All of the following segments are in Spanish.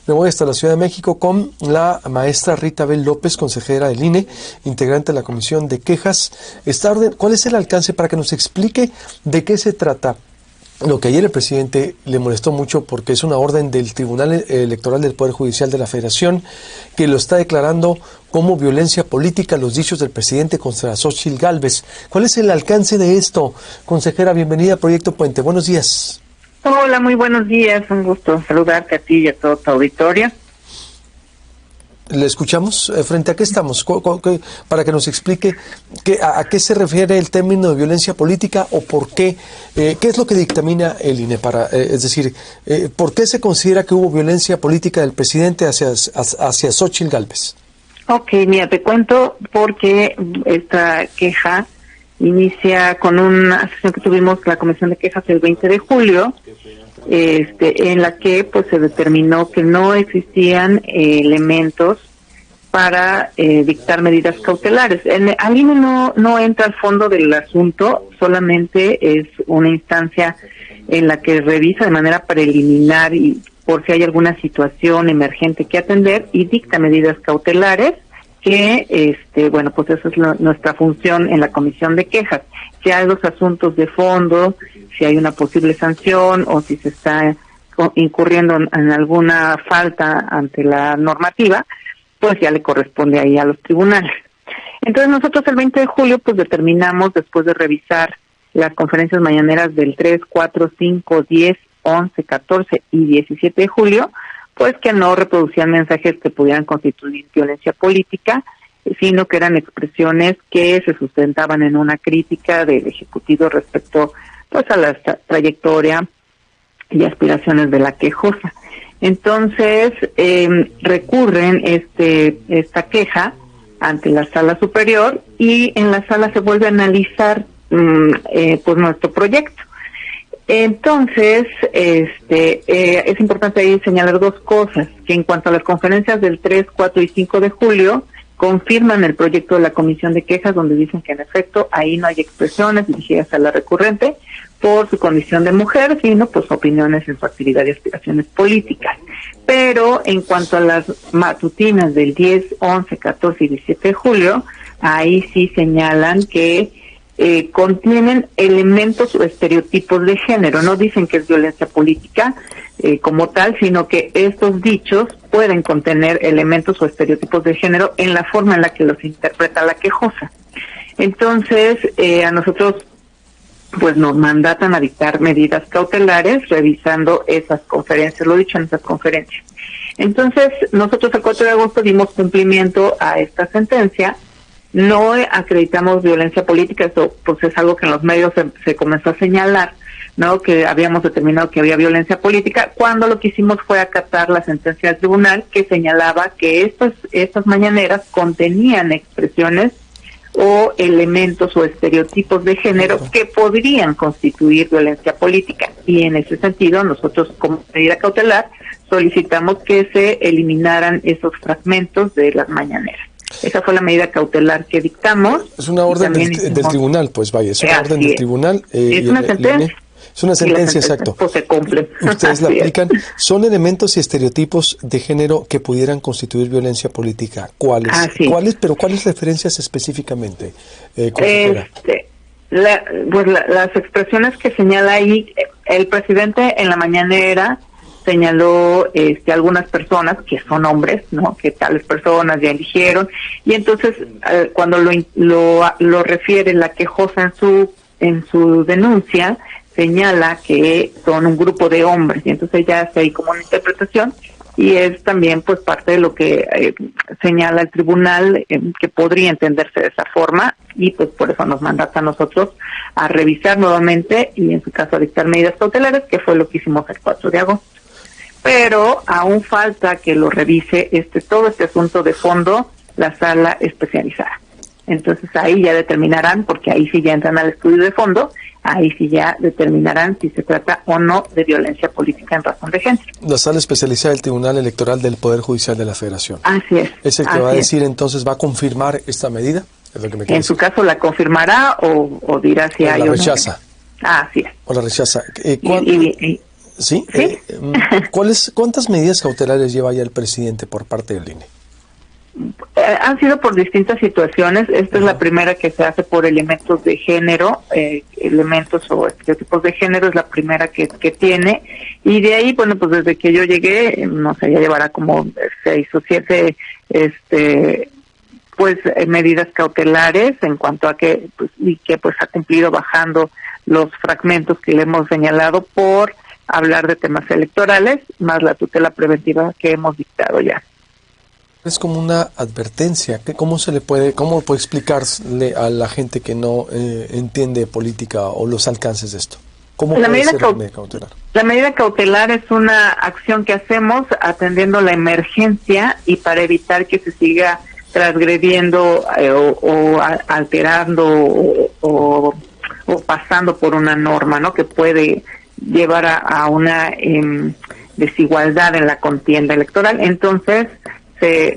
Me voy hasta la Ciudad de México con la maestra Rita Bel López, consejera del INE, integrante de la Comisión de Quejas. Esta orden, ¿cuál es el alcance para que nos explique de qué se trata? Lo que ayer el presidente le molestó mucho porque es una orden del Tribunal Electoral del Poder Judicial de la Federación que lo está declarando como violencia política los dichos del presidente contra Xóchitl Gálvez. ¿Cuál es el alcance de esto? Consejera, bienvenida a Proyecto Puente. Buenos días. Hola, muy buenos días. Un gusto saludarte a ti y a todo tu auditorio. Le escuchamos. ¿Frente a qué estamos? Para que nos explique a qué se refiere el término de violencia política o por qué. ¿Qué es lo que dictamina el INE? Es decir, ¿por qué se considera que hubo violencia política del presidente hacia Xóchitl Gálvez? Ok, mira, te cuento porque esta queja inicia con una sesión que tuvimos la Comisión de Quejas el 20 de julio, en la que pues se determinó que no existían elementos para dictar medidas cautelares. Al INE no entra al fondo del asunto, solamente es una instancia en la que revisa de manera preliminar y por si hay alguna situación emergente que atender y dicta medidas cautelares que, bueno, pues esa es nuestra función en la Comisión de Quejas. Si hay los asuntos de fondo, si hay una posible sanción o si se está incurriendo en alguna falta ante la normativa, pues ya le corresponde ahí a los tribunales. Entonces nosotros el 20 de julio pues determinamos, después de revisar las conferencias mañaneras del 3, 4, 5, 10, 11, 14 y 17 de julio, pues que no reproducían mensajes que pudieran constituir violencia política, sino que eran expresiones que se sustentaban en una crítica del Ejecutivo respecto pues a la trayectoria y aspiraciones de la quejosa. Entonces recurren esta queja ante la Sala Superior y en la Sala se vuelve a analizar pues nuestro proyecto. Entonces, es importante ahí señalar dos cosas, que en cuanto a las conferencias del 3, 4 y 5 de julio, confirman el proyecto de la Comisión de Quejas, donde dicen que en efecto ahí no hay expresiones dirigidas a la recurrente por su condición de mujer, sino pues opiniones en su actividad y aspiraciones políticas. Pero en cuanto a las matutinas del 10, 11, 14 y 17 de julio, ahí sí señalan que contienen elementos o estereotipos de género. No dicen que es violencia política como tal, sino que estos dichos pueden contener elementos o estereotipos de género en la forma en la que los interpreta la quejosa. Entonces, a nosotros pues nos mandatan a dictar medidas cautelares revisando esas conferencias, lo dicho en esas conferencias. Entonces, nosotros el 4 de agosto dimos cumplimiento a esta sentencia. No acreditamos violencia política, eso pues es algo que en los medios se comenzó a señalar, ¿no? Que habíamos determinado que había violencia política, cuando lo que hicimos fue acatar la sentencia del tribunal que señalaba que estas mañaneras contenían expresiones o elementos o estereotipos de género que podrían constituir violencia política. Y en ese sentido, nosotros como medida cautelar solicitamos que se eliminaran esos fragmentos de las mañaneras. Esa fue la medida cautelar que dictamos. Es una orden del tribunal, pues vaya, es una orden del tribunal. Es una sentencia. Es una sentencia, exacto. Pues se cumple. Ustedes la aplican. ¿Son elementos y estereotipos de género que pudieran constituir violencia política? ¿Cuáles? Pero ¿cuáles referencias específicamente? Las expresiones que señala ahí el presidente en la mañanera señaló algunas personas que son hombres, ¿no? Que tales personas ya eligieron, y entonces cuando lo refiere la quejosa en su denuncia, señala que son un grupo de hombres, y entonces ya hace ahí como una interpretación, y es también pues parte de lo que señala el tribunal, que podría entenderse de esa forma, y pues por eso nos mandata a nosotros a revisar nuevamente y en su caso a dictar medidas cautelares, que fue lo que hicimos el 4 de agosto. Pero aún falta que lo revise todo este asunto de fondo la sala especializada. Entonces ahí ya determinarán, porque ahí sí ya entran al estudio de fondo, ahí sí ya determinarán si se trata o no de violencia política en razón de género. La sala especializada del Tribunal Electoral del Poder Judicial de la Federación. Así es. ¿Es el que va a decir entonces, va a confirmar esta medida? Es lo que me en su caso la confirmará o dirá si hay o no. La rechaza. Así es. O la rechaza. Sí. ¿Sí? ¿Cuántas medidas cautelares lleva ya el presidente por parte del INE? Han sido por distintas situaciones. Esta es la primera que se hace por elementos de género, elementos o estereotipos de género es la primera que tiene. Y de ahí, bueno, pues desde que yo llegué, no sé, ya llevará como 6 o 7, medidas cautelares en cuanto a que, pues ha cumplido bajando los fragmentos que le hemos señalado por hablar de temas electorales, más la tutela preventiva que hemos dictado ya. Es como una advertencia. ¿Cómo puede explicarle a la gente que no entiende política o los alcances de esto? ¿Cómo puede ser la medida cautelar? La medida cautelar es una acción que hacemos atendiendo la emergencia y para evitar que se siga transgrediendo o alterando o pasando por una norma, ¿no? Que puede llevar a una desigualdad en la contienda electoral. Entonces,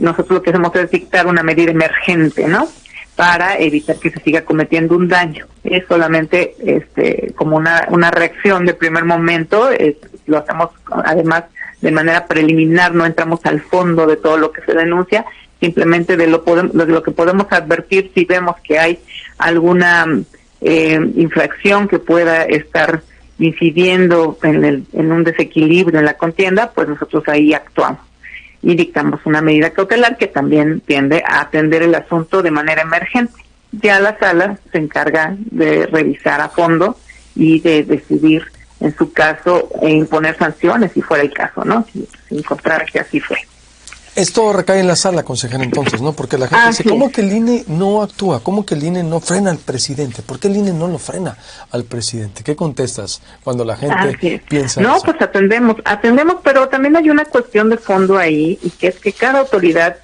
nosotros lo que hacemos es dictar una medida emergente, ¿no? Para evitar que se siga cometiendo un daño. Es solamente como una reacción de primer momento, lo hacemos además de manera preliminar, no entramos al fondo de todo lo que se denuncia, simplemente de lo que podemos advertir si vemos que hay alguna infracción que pueda estar incidiendo en un desequilibrio en la contienda, pues nosotros ahí actuamos y dictamos una medida cautelar que también tiende a atender el asunto de manera emergente. Ya la sala se encarga de revisar a fondo y de decidir, en su caso, e imponer sanciones si fuera el caso, ¿no? Si encontrara que así fue. Esto recae en la sala, consejera, entonces, ¿no? Porque la gente dice, ¿cómo que el INE no actúa? ¿Cómo que el INE no frena al presidente? ¿Por qué el INE no lo frena al presidente? ¿Qué contestas cuando la gente piensa No, eso? pues atendemos, pero también hay una cuestión de fondo ahí, y que es que cada autoridad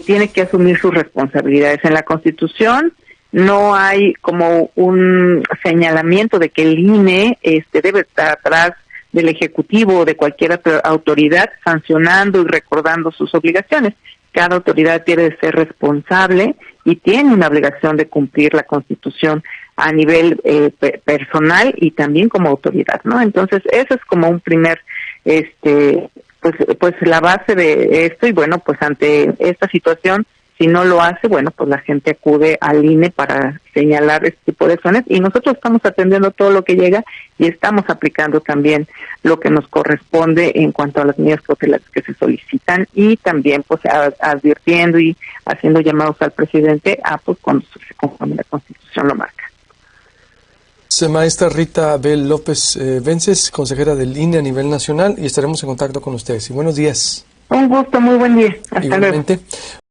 tiene que asumir sus responsabilidades. En la Constitución no hay como un señalamiento de que el INE debe estar atrás del Ejecutivo o de cualquier autoridad sancionando y recordando sus obligaciones. Cada autoridad tiene que ser responsable y tiene una obligación de cumplir la Constitución a nivel personal y también como autoridad, ¿no? Entonces, eso es como un primer, pues la base de esto. Y bueno, pues ante esta situación, si no lo hace, bueno, pues la gente acude al INE para señalar este tipo de acciones, y nosotros estamos atendiendo todo lo que llega y estamos aplicando también lo que nos corresponde en cuanto a las medidas cautelares que se solicitan, y también pues advirtiendo y haciendo llamados al presidente pues cuando se conforme la Constitución lo marca. Maestra Rita Abel López Vences, consejera del INE a nivel nacional, y estaremos en contacto con ustedes. Y buenos días. Un gusto, muy buen día. Hasta Igualmente. luego.